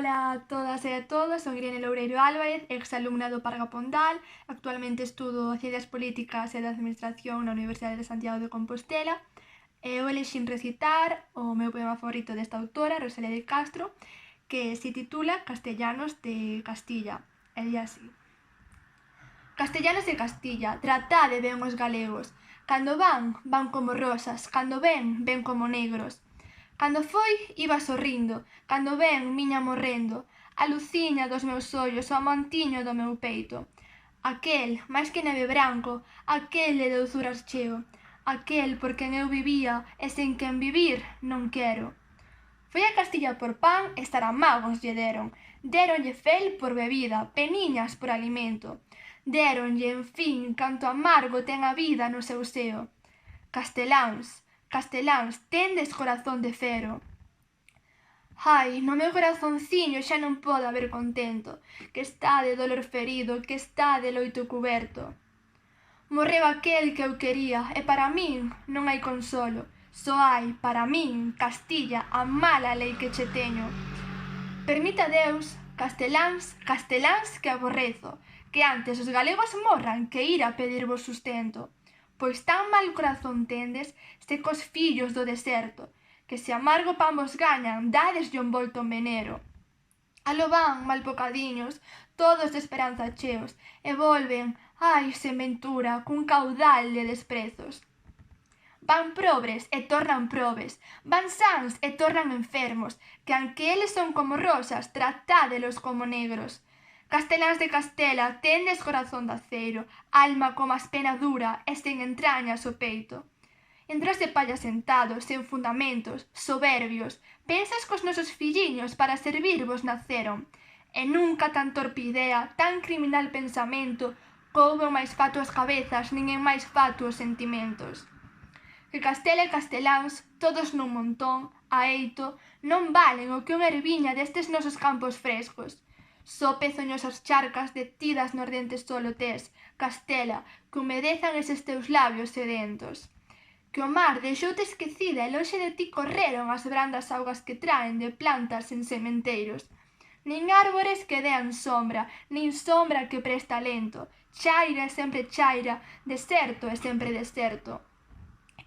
Ola a todas e a todos, son Irene Loureiro Álvarez, exalumna do Parga Pondal. Actualmente estudo Ciencias Políticas e da Administración na Universidade de Santiago de Compostela. Eu elexín recitar o meu poema favorito desta autora, Rosalía de Castro, que se titula Castellanos de Castilla. E di así: Castellanos de Castilla, tratade ben os galegos. Cando van, van como rosas, cando ven, ven como negros. Cando foi, iba sorrindo, cando ven, miña morrendo, a luciña dos meus ollos, o amantiño do meu peito. Aquel, máis que neve branco, aquel de douzuras cheo, aquel por quen eu vivía e sen quen vivir non quero. Foi a Castilla por pan e escaramagos lle deron, déronlle fel por bebida, peniñas por alimento, déronlle, en fin, canto amargo ten a vida no seu seo. Casteláns, casteláns, tendes corazón de fero. Ai, no meu corazonciño xa non pode haber contento, que está de dolor ferido, que está de loito cuberto. Morreu aquel que eu quería, e para min non hai consolo, só hai, para min, Castilla, a mala lei que che teño. Permita Deus, casteláns, casteláns que aborrezo, que antes os galegos morran que ir a pedirvos sustento. Pois tan mal corazón tendes, se cos fillos do deserto, que se amargo pan vos gañan, dadeslle un volto en venero. Aló van, mal bocadiños, todos de esperanza cheos, e volven, ai, sen ventura, cun caudal de desprezos. Van probres e tornan probes, van sans e tornan enfermos, que anque eles son como rosas, tratádelos como negros. Casteláns de Castela, tendes corazón de aceiro, alma como a espena dura e sen entrañas o peito. Entras de palla sentados, sen fundamentos, soberbios, pensas cos nosos filliños para servirvos naceron, e nunca tan torpidea, tan criminal pensamento, coubo en máis fatuas cabezas, nin en máis fatuos sentimentos. Que Castela e casteláns, todos nun montón, a eito, non valen o que unha erviña destes nosos campos frescos. Só pezoñosas charcas detidas no ardente solo tes, Castela, que humedezan eses teus labios sedentos. Que o mar deixoute esquecida e lonxe de ti correron as brandas augas que traen de plantas en sementeiros. Nin árbores que dean sombra, nin sombra que presta alento, chaira e sempre chaira, deserto e sempre deserto.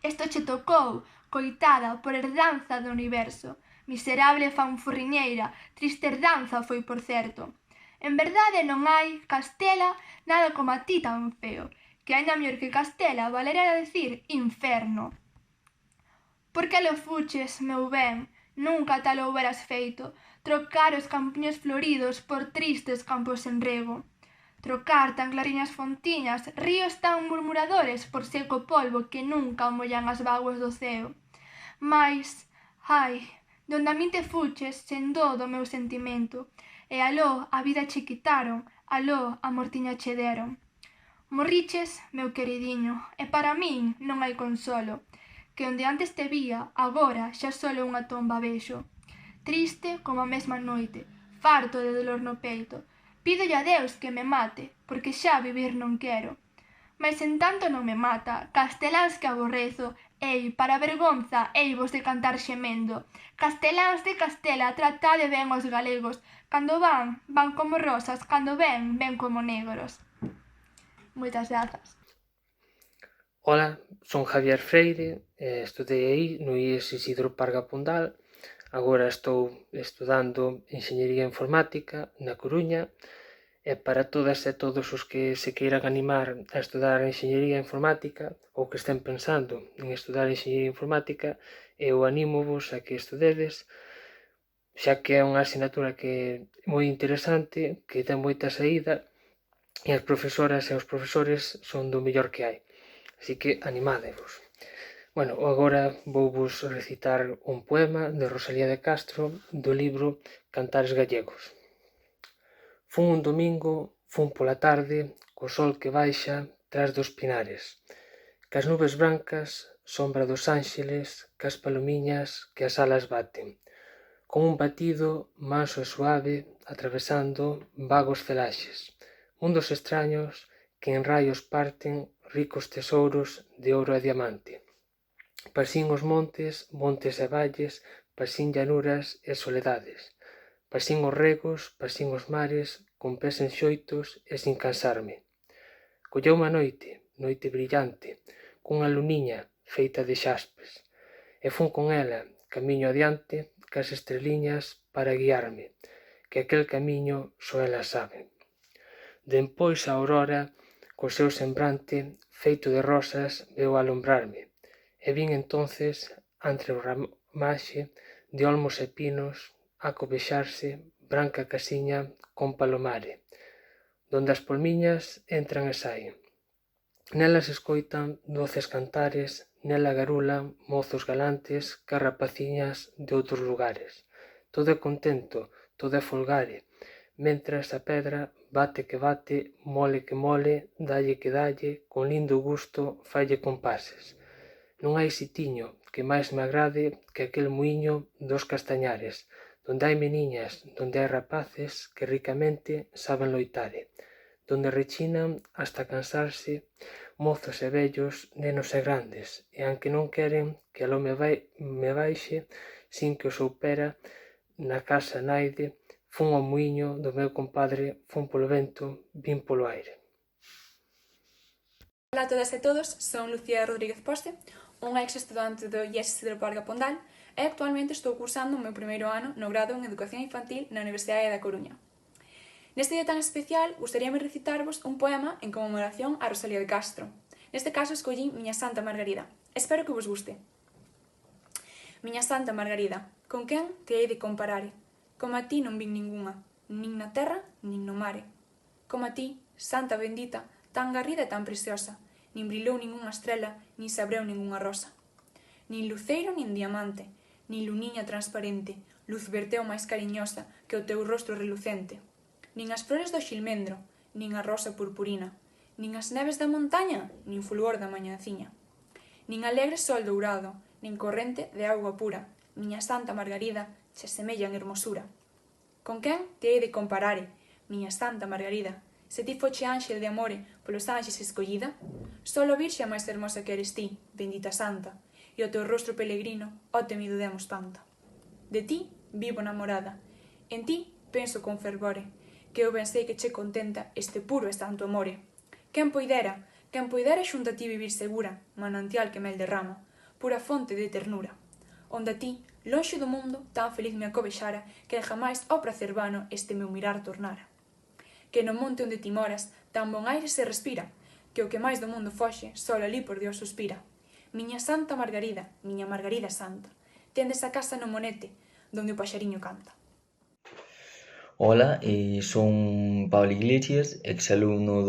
Esto che tocou, coitada, por herdanza do universo. Miserable fanfurriñeira, triste herdanza foi por certo. En verdade non hai, Castela, nada como a ti tan feo, que aínda mellor que Castela valera decir inferno. Por que lo fuches, meu ben, nunca tal houberas feito, trocar os campiños floridos por tristes campos en rego. Trocar tan clariñas fontiñas, ríos tan murmuradores por seco polvo que nunca mollan as vaguas do ceo. Mais, ai, donde a min te fuches, sen dó do meu sentimento, e aló a vida che quitaron, aló a mortiña che deron. Morriches, meu queridiño, e para min non hai consolo, que onde antes te vía, agora xa solo unha tomba vexo. Triste como a mesma noite, farto de dolor no peito, pídolle a Deus que me mate, porque xa vivir non quero. Mais en tanto non me mata, casteláns que aborrezo, ei, para vergonza, eivos de cantar xemendo. Casteláns de Castela, tratade ben os galegos, cando van, van como rosas, cando ven, ven como negros. Moitas grazas. Ola, son Javier Freire, estudei aí no IES Isidro Parga Pondal. Agora estou estudando Enxeñería Informática na Coruña, e para todas e todos os que se queiran animar a estudar Enxeñería Informática ou que estén pensando en estudar Enxeñería Informática, eu anímovos a que estudedes, xa que é unha asignatura que é moi interesante, que ten moita saída, e as profesoras e os profesores son do mellor que hai. Así que animádevos. Bueno, agora vouvos recitar un poema de Rosalía de Castro do libro Cantares Gallegos. Fun un domingo, fun pola tarde, co sol que baixa tras dos pinares, cas nubes brancas, sombra dos ánxeles, cas palomiñas que as alas baten, con un batido manso e suave atravesando vagos celaxes, mundos extraños que en raios parten ricos tesouros de ouro e diamante. Pasín os montes, montes e valles, pasín llanuras e soledades, Pasín os regos, pasín os mares, con pés enxoitos e sin cansarme. Colleume a noite brillante, cunha luniña feita de xaspes, e fun con ela, camiño adiante, cas estreliñas para guiarme, que aquel camiño só ela sabe. Dempois a aurora, co seu sembrante feito de rosas, veu alumbrarme, e vin entonces, entre o ramaxe de olmos e pinos, acobexarse branca casiña con palomare, donde as polmiñas entran e saen. Nelas escoitan doces cantares, nela garulan mozos galantes cas rapaciñas de outros lugares. Todo é contento, todo é folgare, mentras a pedra bate que bate, mole que mole, dalle que dalle, con lindo gusto falle compases. Non hai sitiño que máis me agrade que aquel muiño dos castañares, donde hai meniñas, donde hai rapaces que ricamente saben loitare, donde rechinan hasta cansarse mozos e vellos, nenos e grandes, e aunque non queren que aló me baixe, sin que o soupera na casa naide, fun ao muiño do meu compadre, fun polo vento, vin polo aire. Hola a todas e todos, son Lucía Rodríguez Poste, unha ex-estudante do IES Isidro Parga Pondal e actualmente estou cursando o meu primeiro ano no grado en Educación Infantil na Universidade da Coruña. Neste día tan especial, gustaríame recitarvos un poema en conmemoración a Rosalía de Castro. Neste caso escollín Miña Santa Margarida. Espero que vos guste. Miña Santa Margarida, con quen te hei de comparare? Como a ti non vin ningunha, nin na terra, nin no mare. Como a ti, santa bendita, tan garrida e tan preciosa, nin brilou ningunha estrela, nin se abreu ningunha rosa. Nin luceiro nin diamante, nin luniña transparente, luz verteu máis cariñosa que o teu rostro relucente. Nin as flores do xilmendro, nin a rosa purpurina, nin as neves da montaña, nin fulgor da mañanciña. Nin alegre sol dourado, nin corrente de auga pura, miña Santa Margarida, che semellan hermosura. Con quen te hei de comparare, miña Santa Margarida? Se ti foche ángel de amore polos ánxes escollida, solo virxe a máis hermosa que eres ti, bendita santa, e o teu rostro peregrino, ó temido demo espanta. De ti vivo namorada, en ti penso con fervore, que eu ben sei que che contenta este puro e santo amore. Quen poidera xunto a ti vivir segura, manantial que mel derrama, pura fonte de ternura. Onde a ti, lonxe do mundo, tan feliz me acobexara, que jamais ao prazer vano este meu mirar tornara. Que no monte onde ti moras, tan bon aire se respira, que o que máis do mundo foxe, só alí por Dios suspira. Miña Santa Margarida, miña Margarida Santa, tendes a casa no monete, donde o paxariño canta. Hola, son Pablo Iglesias, exalumno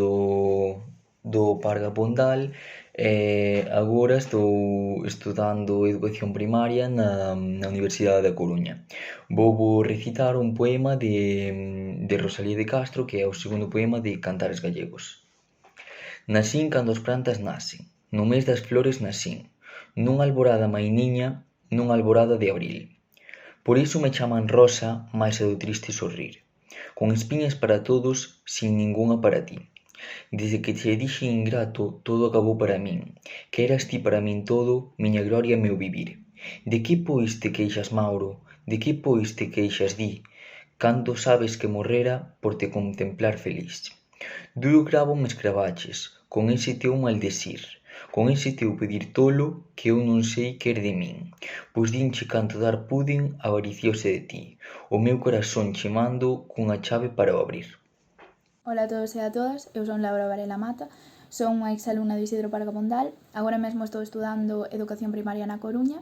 do Parga Pondal e agora estou estudando Educación Primaria na Universidade da Coruña. Vou recitar un poema de Rosalía de Castro, que é o segundo poema de Cantares Gallegos. Nacín cando as plantas nacen, no mes das flores nacín, nunha alborada mainiña, nunha alborada de abril. Por iso me chaman Rosa, máis é do triste sorrir, con espiñas para todos, sin ningunha para ti. Desde que che dixen ingrato, todo acabou para min, que eras ti para min todo, miña gloria e meu vivir. De que pois te queixas, Mauro? De que pois te queixas, di? Canto sabes que morrera por te contemplar feliz. Duro cravo me escravaches, con ese teu maldecir, con ese teu pedir tolo que eu non sei quer de min, pois dinche canto dar puden avariciouse de ti, o meu corazón che mando cunha chave para o abrir. Ola a todos e a todas, eu son Laura Varela Mata, son unha exalumna do Isidro Parga Pondal, agora mesmo estou estudando Educación Primaria na Coruña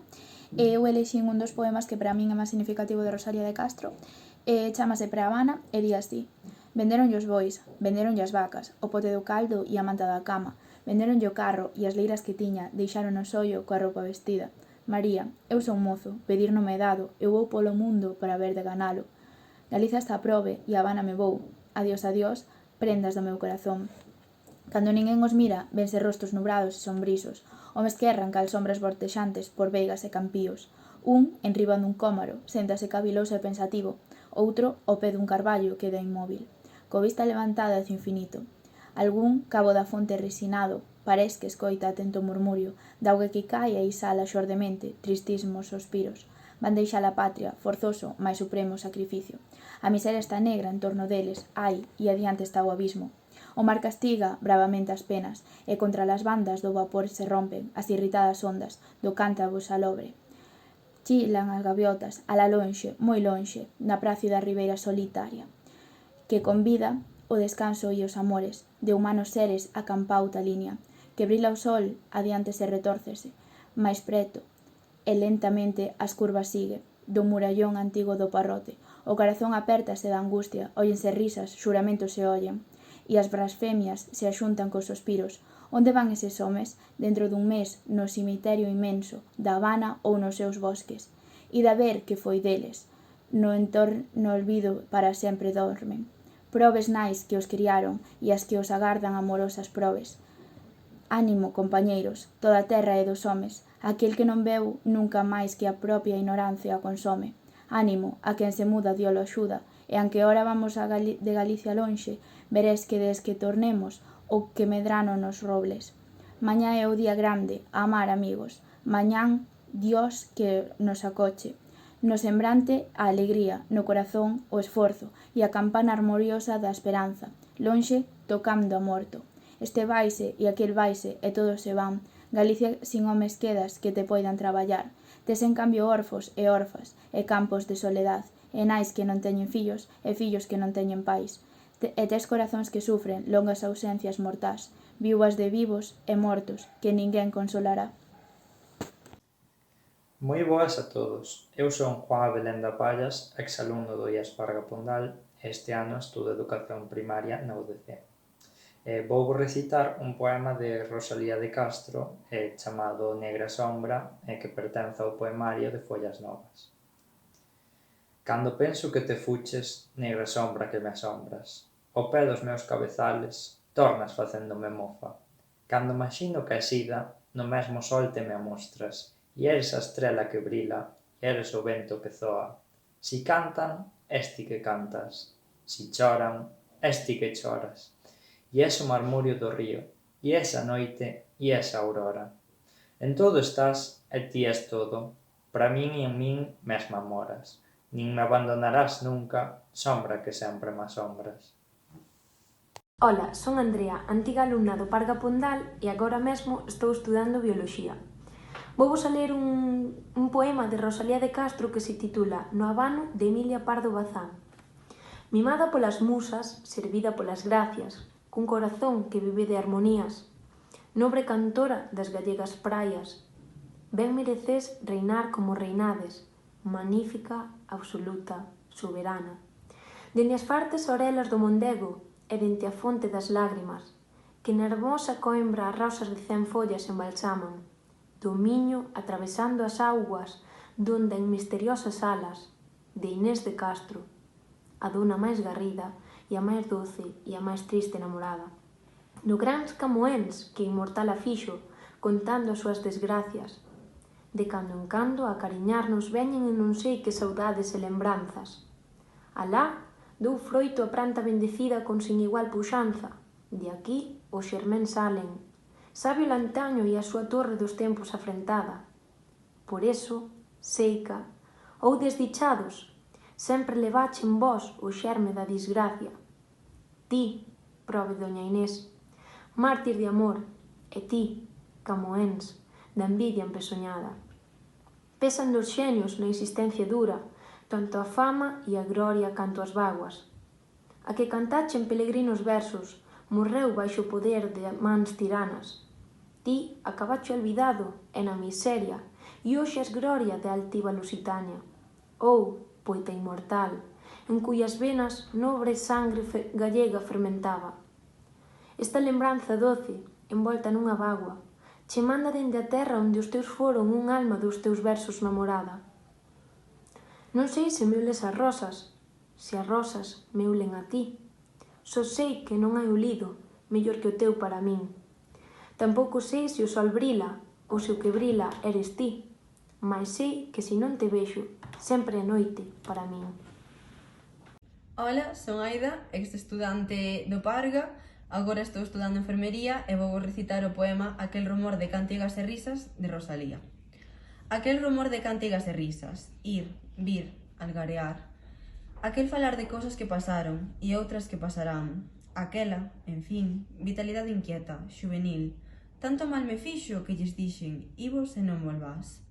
e eu elexín un dos poemas que para min é máis significativo de Rosalía de Castro, chamase Pra Habana e di así: venderonlle os bois, venderonlle as vacas, o pote do caldo e a manta da cama, venderonlle o carro e as leiras que tiña, deixaron o sollo coa roupa vestida. María, eu son mozo, pedir non me dado, eu vou polo mundo para ver de ganalo. Galiza está probe e a Habana me vou, adiós, adiós, prendas do meu corazón. Cando ninguén os mira, vense rostos nubrados e sombrisos, homes que erran cal sombras vortexantes por veigas e campíos. Un, enriba dun cómaro, séntase caviloso e pensativo, outro, ao pé dun carballo, queda inmóvil, co vista levantada hacia o infinito. Algún, cabo da fonte resinado, parece que escoita atento murmurio, da auga que cae e exhala xordemente, tristísimos sospiros. Van deixar a patria, forzoso, mais supremo sacrificio. A miseria está negra en torno deles, ai, e adiante está o abismo. O mar castiga bravamente as penas, e contra as bandas do vapor se rompen as irritadas ondas do cántabro salobre. Chilan as gaviotas, a la lonxe, moi lonxe, na plácida ribeira solitaria, que convida o descanso e os amores de humanos seres a campauta línea, que brila o sol, adiante se retórcese, máis preto, e lentamente as curvas sigue, do murallón antigo do parrote. O corazón apértase da angustia, óyense risas, xuramentos se ollen, e as blasfemias se axuntan cos suspiros. Onde van eses homes? Dentro dun mes, no cemiterio inmenso da Habana ou nos seus bosques. Id a ver que foi deles. No entorno olvido para sempre dormen. Probes nais que os criaron e as que os agardan amorosas probes. Ánimo, compañeiros, toda a terra é dos homes, aquel que non veu nunca máis que a propia ignorancia consome. Ánimo, a quen se muda Dios lo axuda, e anque ora vamos de Galicia lonxe, veres que des que tornemos o que medrano nos robles. Mañá é o día grande, a amar, amigos. Mañán, Dios que nos acoche. No sembrante, a alegría, no corazón, o esforzo, e a campana armoriosa da esperanza. Lonxe, tocando a morto. Este vaise e aquel vaise e todos se van. Galicia sin homes quedas que te poidan traballar. Tes en cambio orfos e orfas e campos de soledad, e nais que non teñen fillos e fillos que non teñen pais. E tes corazóns que sufren longas ausencias mortás, viúvas de vivos e mortos que ninguén consolará. Moi boas a todos, eu son Juan Abelén da Pallas, exalumno do IES Parga Pondal e este ano estudo Educación Primaria na UDC. Vou recitar un poema de Rosalía de Castro chamado Negra Sombra que pertence ao poemario de Follas Novas. Cando penso que te fuches, negra sombra que me asombras, o pé dos meus cabezales tornas facéndome mofa. Cando imagino que as ida, no mesmo sol te me amostras, e eres a estrela que brila, e eres o vento que zoa. Si cantan, es ti que cantas, si choran, es ti que choras. E ese marmurio do río, e esa noite, e esa aurora. En todo estás, e ti és todo, para min e en min mesma moras. Nin me abandonarás nunca, sombra que sempre me asombras. Ola, son Andrea, antiga alumna do Parga Pondal e agora mesmo estou estudando Bioloxía. Vou vos a ler un poema de Rosalía de Castro que se titula No Habano de Emilia Pardo Bazán. Mimada polas musas, servida polas gracias, cun corazón que vive de armonías, nobre cantora das gallegas praias, ben mereces reinar como reinades, magnífica, absoluta, soberana. Dende as fartes orelas do Mondego e dente a fonte das lágrimas, que na hermosa coimbra as rosas de 100 follas embalsaman, do Miño atravesando as augas donde en misteriosas alas de Inés de Castro, a dona máis garrida e a máis doce e a máis triste namorada. Do gran Camoens que inmortal a fixo, contando as súas desgracias. De cando en cando a cariñarnos veñen e non sei que saudades e lembranzas. Alá dou froito a planta bendecida con sin igual puxanza. De aquí os xerméns salen. Sabe o lantaño e a súa torre dos tempos afrentada. Por eso, seica, ou desdichados, sempre levache en vós o xerme da disgracia. Ti, prove doña Inés, mártir de amor, e ti, Camoens, da envidia empesoñada. Pesan dos xenios na existencia dura, tanto a fama e a gloria canto as vaguas. A que cantache en peregrinos versos, morreu baixo o poder de mans tiranas. Ti acabache olvidado e na miseria, e hoxe és gloria de altiva Lusitania. Ou, poeta inmortal, en cuyas venas nobre sangre gallega fermentaba. Esta lembranza doce, envolta nunha bágua, che manda dende a terra onde os teus foron un alma dos teus versos namorada. Non sei se me ules as rosas, se as rosas me ulen a ti. Só sei que non hai o lido mellor que o teu para min. Tampouco sei se o sol brila ou se o que brila eres ti, mas sei que se non te vexo, sempre é noite para min. Ola, son Aida, ex-estudante do Parga, agora estou estudando enfermería e vou recitar o poema Aquel rumor de cantigas e risas de Rosalía. Aquel rumor de cantigas e risas, ir, vir, algarear. Aquel falar de cousas que pasaron e outras que pasarán. Aquela, en fin, vitalidade inquieta, xuvenil. Tanto mal me fixo que lles dixen, ibos e non volvás.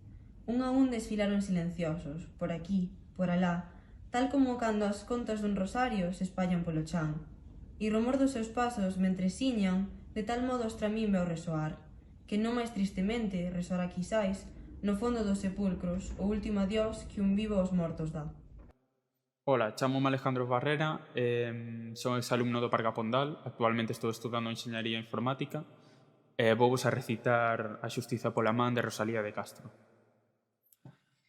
Un a un desfilaron silenciosos, por aquí, por alá, tal como cando as contas dun rosario se espallan polo chan. E rumor dos seus pasos mentre siñan, de tal modo ostra min veu resoar, que non máis tristemente resoará quizais, no fondo dos sepulcros, o último adiós que un vivo aos mortos dá. Ola, chamome Alejandro Barrera, son exalumno do Parga Pondal, actualmente estou estudando Enxeñaría Informática e vouvos a recitar A xustiza pola man de Rosalía de Castro.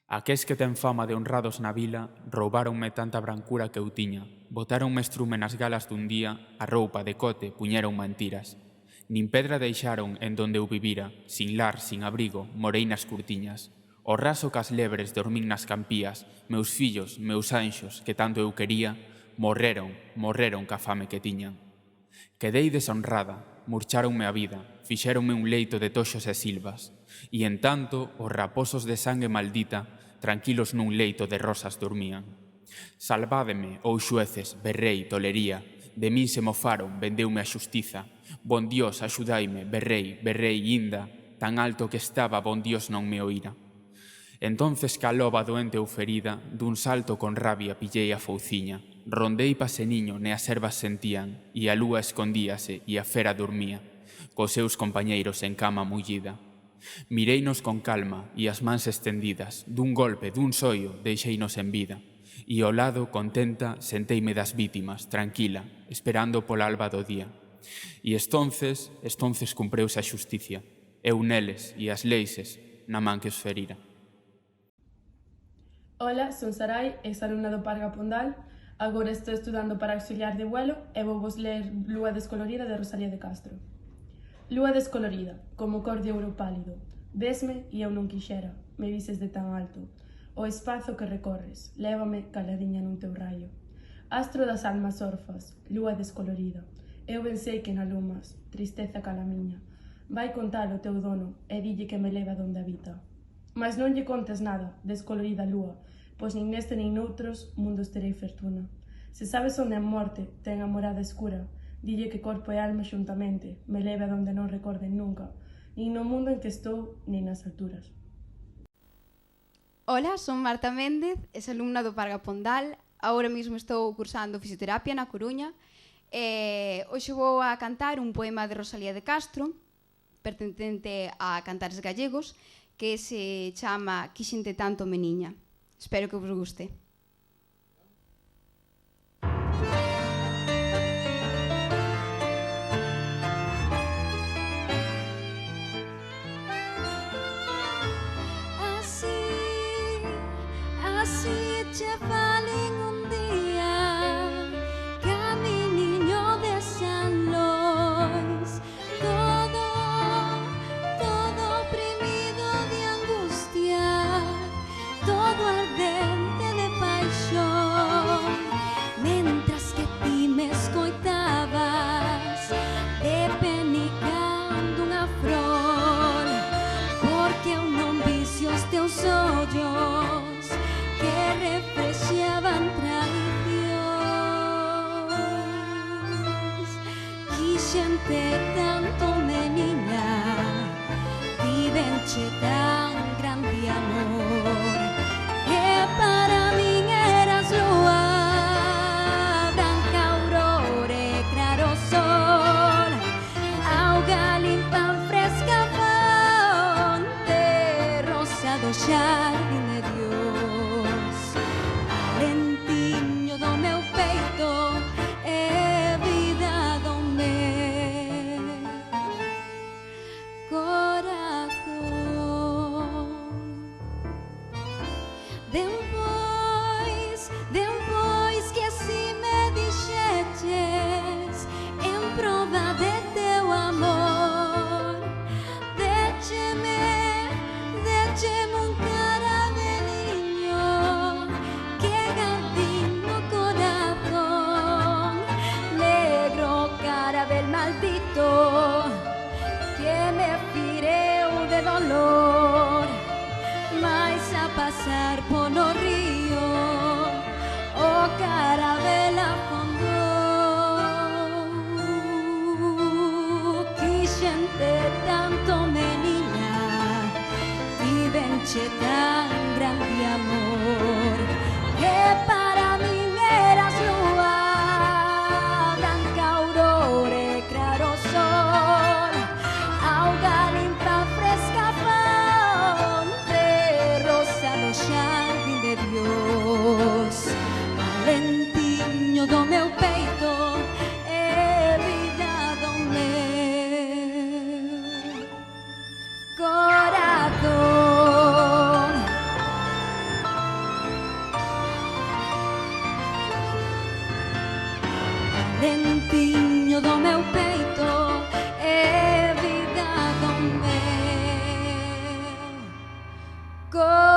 Aqués que ten fama de honrados na vila, roubáronme tanta brancura que eu tiña, botáronme estrume nas galas dun día, a roupa de cote puñeron mentiras. Nin pedra deixaron en donde eu vivira, sin lar, sin abrigo, morei nas curtiñas. O raso cas lebres dormín nas campías, meus fillos, meus anxos, que tanto eu quería, morreron ca fame que tiñan. Quedei deshonrada, murcháronme a vida, fixéronme un leito de toxos e silvas, e en tanto os raposos de sangue maldita, tranquilos nun leito de rosas dormían. Salvádeme, ou xueces, berrei, tolería, de min se mofaron, vendeume a xustiza, bon Dios, axudaime, berrei, inda, tan alto que estaba, bon Dios non me oíra. Entonces caloba doente ou ferida, dun salto con rabia pillei a fouciña, rondei paseniño ne as ervas sentían, e a lúa escondíase e a fera dormía, cos seus compañeiros en cama mullida. Mireinos con calma e as mans estendidas, dun golpe, dun soio, deixeinos en vida, e ao lado, contenta, senteime das vítimas, tranquila, esperando pola alba do día. E estonces cumpreuse a xusticia, eu neles e as leixes na man que os ferira. Ola, son Sarai, exalumna do Parga Pondal. Agora estou estudando para auxiliar de vuelo e vou vos ler Lúa descolorida de Rosalía de Castro. Lúa descolorida, como cor de ouro pálido. Vesme e eu non quixera, me vises de tan alto. O espazo que recorres, lévame caladiña nun teu raio. Astro das almas orfas, lúa descolorida. Eu pensei que na lumas, tristeza cala miña. Vai contar o teu dono e dille que me leva donde habita. Mas non lle contes nada, descolorida lúa, pois nin neste nin noutros mundos terei fortuna. Se sabes onde a morte ten a morada escura, dille que corpo e alma xuntamente me leve a donde non recorden nunca, nin no mundo en que estou, nin nas alturas. Ola, son Marta Méndez, exalumna do Parga Pondal. Agora mesmo estou cursando fisioterapia na Coruña. Hoxe vou a cantar un poema de Rosalía de Castro, pertencente a Cantares Gallegos, que se chama Quixente tanto meniña. Espero que vos guste. Así che falen un día, caminiño de San Lois, todo oprimido de angustia, todo ardente de paixón, mentras que ti me escoitabas, depenicando unha flor, porque eu non vicio os teus ollos que refrescaban tradicións. Quixente tanto meniña, vivenche tan grande amor, que para min eras lúa, branca aurora e claro sol, auga limpa fresca fonte, rosa do xardín de Dios. Alentiño do meu peito e vida do meu corazón. Depois que así me dixeches, en prova de teu amor, décheme un caramelinho que gardín no corazón, negro carabel maldito que me fireu de dolor, a pasar polo río, o carabel afondou. Quixente tanto, menina, tivenche tan grande amor, que para min eras lúa, branca aurora e claro sol, auga limpa, fresca fonte, rosa do xardín de Dios. Valentiño do meu peito e vida do meu corazón. Valentiño do meu peito e vida do meu corazón.